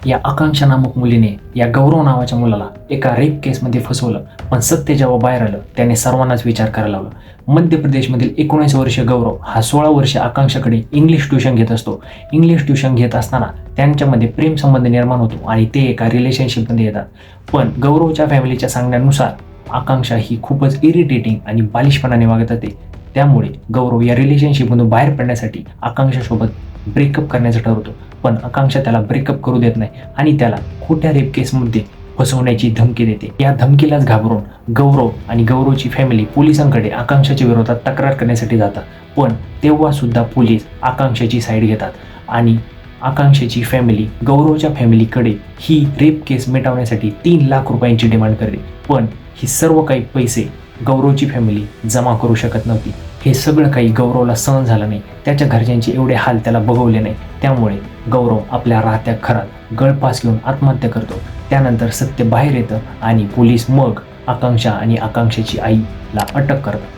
या आकांक्षा नामक मुलीने या गौरव नावाच्या मुलाला एका रेप केसमध्ये फसवलं, पण सत्य जेव्हा बाहेर आलं त्याने सर्वांनाच विचार करायला लावला। मध्य प्रदेशमधील 19 वर्षीय गौरव हा 16 वर्षीय आकांक्षाकडे इंग्लिश ट्युशन घेत असतो। इंग्लिश ट्युशन घेत असताना त्यांच्यामध्ये प्रेम संबंध निर्माण होतो आणि ते एका रिलेशनशिपमध्ये येतात। पण गौरवच्या फॅमिलीच्या सांगण्यानुसार आकांक्षा ही खूपच इरिटेटिंग आणि बालिशपणाने वागत होते। त्यामुळे गौरव या रिलेशनशिपमधून बाहेर पडण्यासाठी आकांक्षासोबत ब्रेकअप करण्याचं ठरवतो, पण आकांक्षा त्याला ब्रेकअप करू देत नाही आणि त्याला खोट्या रेप केसमध्ये फसवण्याची धमकी देते। या धमकीलाच घाबरून गौरव आणि गौरवची फॅमिली पोलिसांकडे आकांक्षाच्या विरोधात तक्रार करण्यासाठी जातात, पण तेव्हा सुद्धा पोलीस आकांक्षाची साईड घेतात आणि आकांक्षाची फॅमिली गौरवच्या फॅमिलीकडे ही रेप केस मिटवण्यासाठी 3 लाख रुपयांची डिमांड करते, पण ही सर्व काही पैसे गौरवची फॅमिली जमा करू शकत नव्हती। हे सगळं काही गौरवला सहन झालं नाही, त्याच्या घरच्यांचे एवढे हाल त्याला बघवले नाही, त्यामुळे गौरव आपल्या राहत्या घरात गळफास घेऊन आत्महत्या करतो। त्यानंतर सत्य बाहेर येतं आणि पोलीस मग आकांक्षा आणि आकांक्षाची आईला अटक करतात।